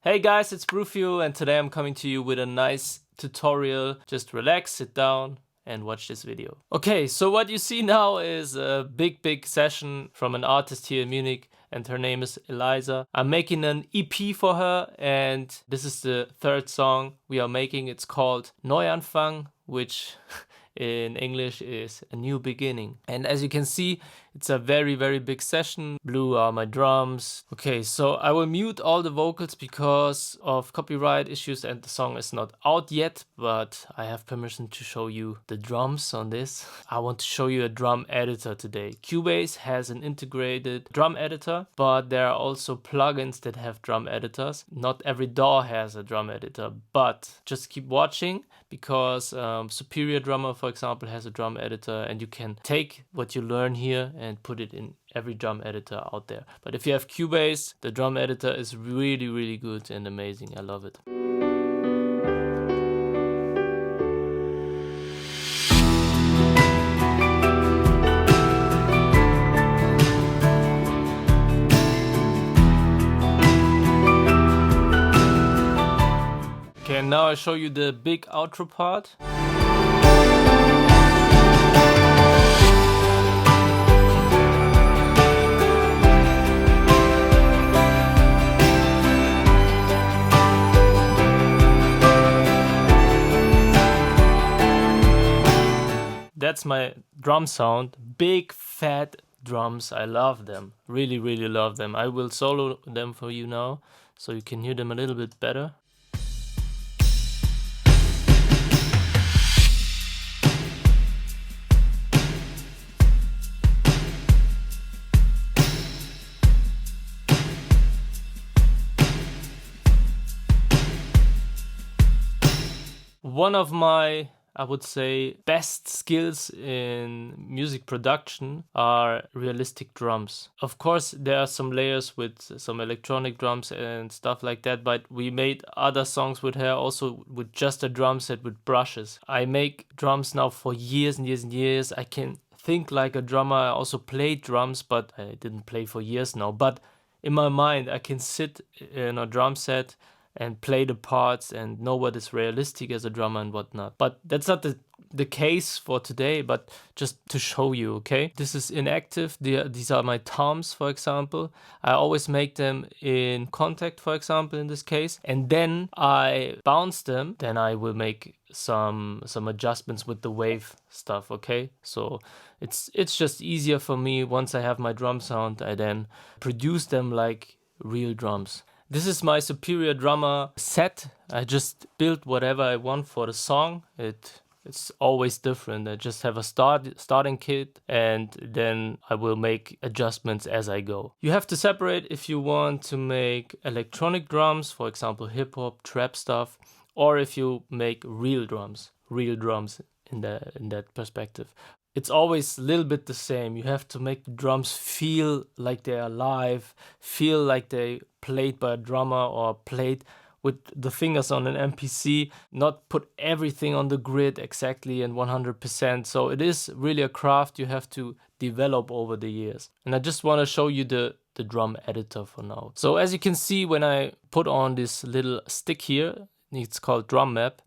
Hey guys, it's Brufio and today I'm coming to you with a nice tutorial. Just relax, sit down and watch this video. Okay, so what you see now is a big session from an artist here in Munich and her name is Eliza. I'm making an EP for her and this is the third song we are making. It's called Neuanfang, which in English is a new beginning. And as you can see, it's a very big session. Blue are my drums. Okay, so I will mute all the vocals because of copyright issues and the song is not out yet, but I have permission to show you the drums on this. I want to show you a drum editor today. Cubase has an integrated drum editor, but there are also plugins that have drum editors. Not every DAW has a drum editor, but just keep watching because Superior Drummer, for example, has a drum editor and you can take what you learn here and put it in every drum editor out there. But if you have Cubase, the drum editor is really good and amazing. I love it. Okay, and now I show you the big outro part. That's my drum sound. Big fat drums. I love them. Really love them. I will solo them for you now so you can hear them a little bit better. One of my, I would say, best skills in music production are realistic drums. Of course, there are some layers with some electronic drums and stuff like that, but we made other songs with her also with just a drum set with brushes. I make drums now for years and years. I can think like a drummer. I also played drums, but I didn't play for years now. But in my mind, I can sit in a drum set and play the parts and know what is realistic as a drummer and whatnot. But that's not the case for today, but just to show you, okay? This is inactive. These are my toms, for example. I always make them in contact, for example, in this case. And then I bounce them. Then I will make some adjustments with the wave stuff, okay? So it's just easier for me. Once I have my drum sound, I then produce them like real drums. This is my Superior Drummer set. I just built whatever I want for the song. It's always different. I just have a starting kit and then I will make adjustments as I go. You have to separate if you want to make electronic drums, for example hip hop, trap stuff, or if you make real drums in that perspective. It's always a little bit the same. You have to make the drums feel like they are live, feel like they played by a drummer or played with the fingers on an MPC, not put everything on the grid exactly and 100%. So it is really a craft you have to develop over the years. And I just want to show you the drum editor for now. So as you can see, when I put on this little stick here, it's called Drum Map.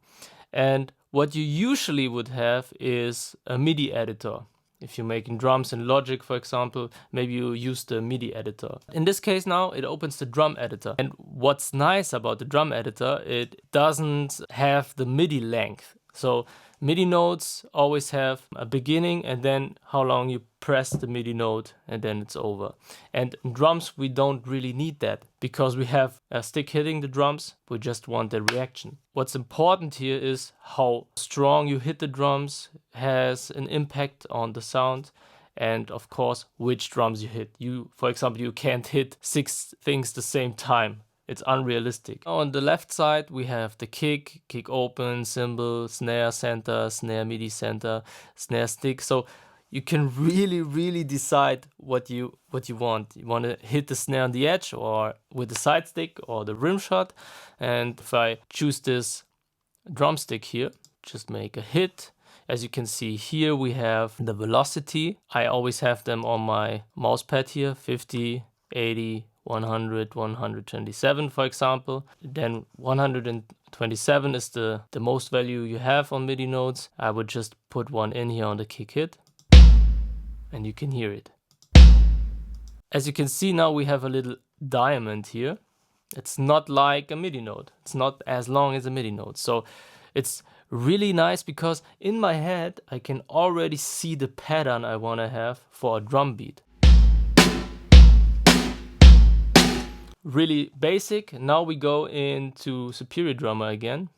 And what you usually would have is a MIDI editor. If you're making drums in Logic, for example, maybe you use the MIDI editor. In this case now, it opens the drum editor. And what's nice about the drum editor, it doesn't have the MIDI length. So MIDI notes always have a beginning and then how long you press the MIDI note and then it's over. And in drums, we don't really need that because we have a stick hitting the drums. We just want the reaction. What's important here is how strong you hit the drums has an impact on the sound. And of course, which drums you hit. For example, you can't hit 6 things the same time. It's unrealistic. On the left side, we have the kick open, cymbal, snare center, snare MIDI center, snare stick. So you can really decide what you want. You want to hit the snare on the edge or with the side stick or the rim shot. And if I choose this drumstick here, just make a hit. As you can see here, we have the velocity. I always have them on my mouse pad here, 50, 80, 100, 127, for example. Then 127 is the most value you have on MIDI notes. I would just put one in here on the kick hit, and you can hear it. As you can see now, we have a little diamond here. It's not like a MIDI note. It's not as long as a MIDI note. So it's really nice because in my head, I can already see the pattern I want to have for a drum beat. Really basic. Now we go into Superior Drummer again.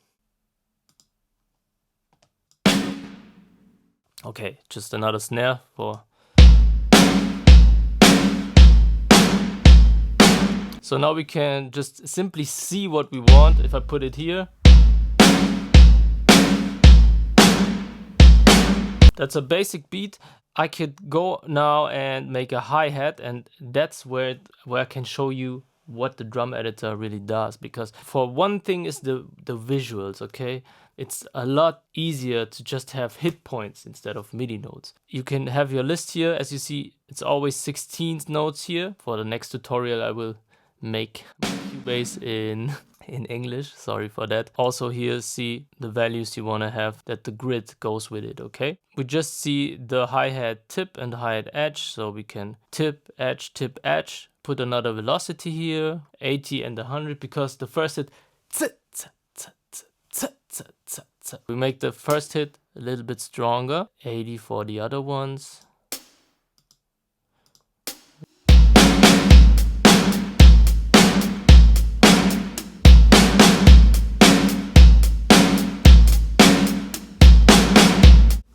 Okay, just another snare for... So now we can just simply see what we want. If I put it here, that's a basic beat. I could go now and make a hi-hat, and that's where I can show you what the drum editor really does. Because for one thing is the visuals, okay? It's a lot easier to just have hit points instead of MIDI notes. You can have your list here. As you see, it's always 16 notes here. For the next tutorial, I will make Cubase in English, sorry for that. Also here, see the values you want to have, that the grid goes with it, okay? We just see the hi-hat tip and the hi-hat edge, so we can tip, edge, put another velocity here, 80 and 100, because the first hit, we make the first hit a little bit stronger, 80 for the other ones.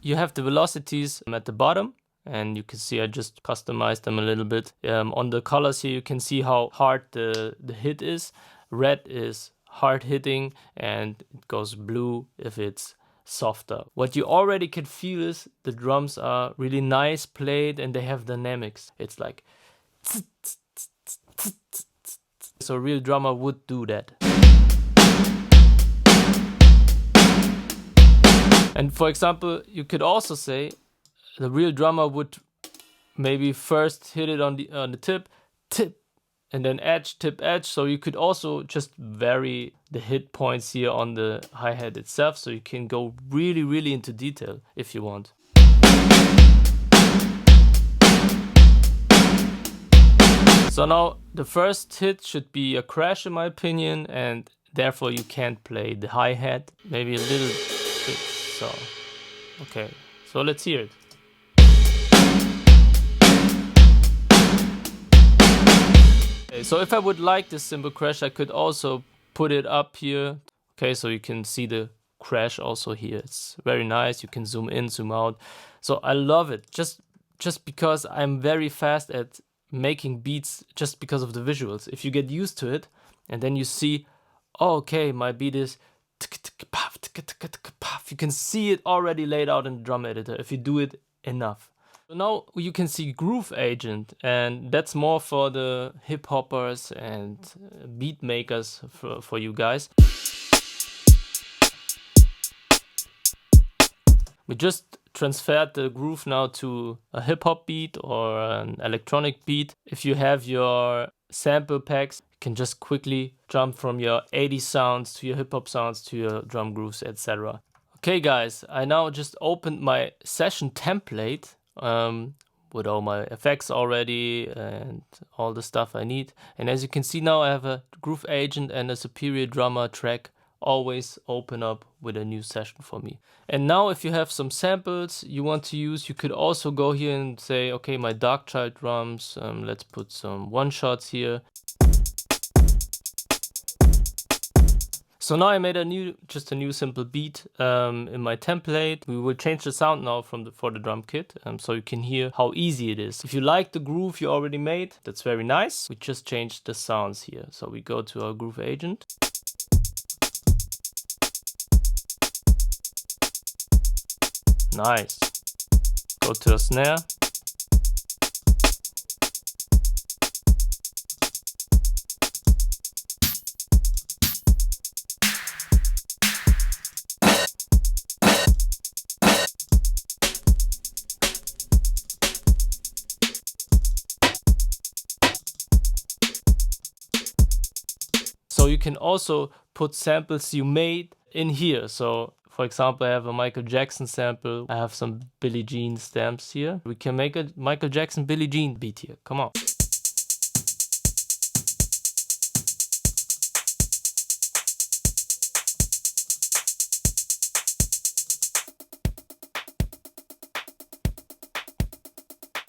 You have the velocities at the bottom, and you can see I just customized them a little bit. On the colors here, you can see how hard the hit is. Red is hard hitting, and it goes blue if it's softer. What you already can feel is the drums are really nice played, and they have dynamics. It's like... So a real drummer would do that. And for example, you could also say the real drummer would maybe first hit it on the tip, and then edge, tip, edge. So you could also just vary the hit points here on the hi-hat itself, so you can go really, really into detail if you want. So now the first hit should be a crash in my opinion, and therefore you can't play the hi-hat. Maybe a little bit. So, okay, so let's hear it. Okay, so if I would like this cymbal crash, I could also put it up here. Okay, so you can see the crash also here. It's very nice. You can zoom in, zoom out. So I love it just because I'm very fast at making beats just because of the visuals. If you get used to it and then you see, oh, okay, my beat is... You can see it already laid out in the drum editor if you do it enough. So now you can see Groove Agent, and that's more for the hip hoppers and beat makers for you guys. We just transferred the groove now to a hip hop beat or an electronic beat. If you have your sample packs, you can just quickly jump from your 80s sounds to your hip hop sounds to your drum grooves, etc. Okay guys, I now just opened my session template with all my effects already and all the stuff I need. And as you can see now, I have a Groove Agent and a Superior Drummer track always open up with a new session for me. And now if you have some samples you want to use, you could also go here and say, okay, my Darkchild drums, let's put some one-shots here. So now I made just a new simple beat in my template. We will change the sound now for the drum kit, so you can hear how easy it is. If you like the groove you already made, that's very nice. We just changed the sounds here. So we go to our Groove Agent. Nice. Go to a snare. So you can also put samples you made in here. So for example, I have a Michael Jackson sample. I have some Billie Jean stamps here. We can make a Michael Jackson Billie Jean beat here. Come on.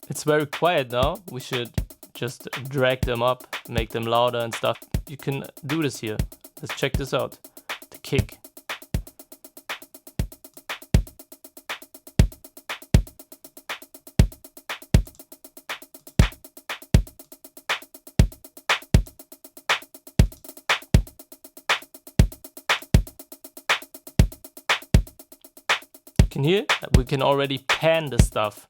It's very quiet now. We should just drag them up, make them louder and stuff. You can do this here. Let's check this out. The kick. You can hear? We can already pan the stuff.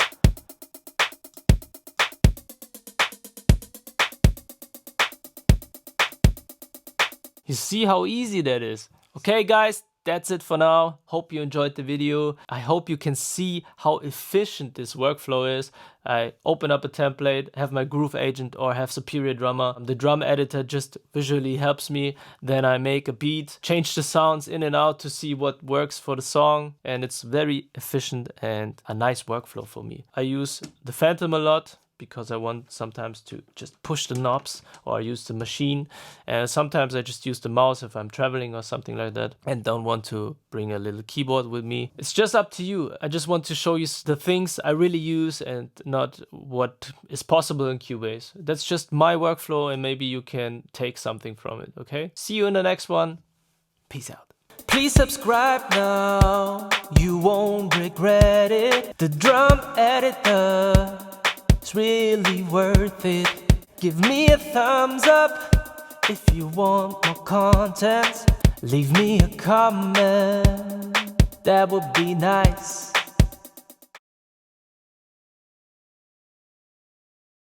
You see how easy that is. Okay guys, that's it for now. Hope you enjoyed the video. I hope you can see how efficient this workflow is. I open up a template, have my groove agent or have Superior Drummer. The drum editor just visually helps me. Then I make a beat, change the sounds in and out to see what works for the song. And it's very efficient and a nice workflow for me. I use the Phantom a lot, because I want sometimes to just push the knobs, or I use the machine. And sometimes I just use the mouse if I'm traveling or something like that and don't want to bring a little keyboard with me. It's just up to you. I just want to show you the things I really use and not what is possible in Cubase. That's just my workflow and maybe you can take something from it, okay? See you in the next one. Peace out. Please subscribe now, you won't regret it. The drum editor, it's really worth it. Give me a thumbs up if you want more content. Leave me a comment, that would be nice.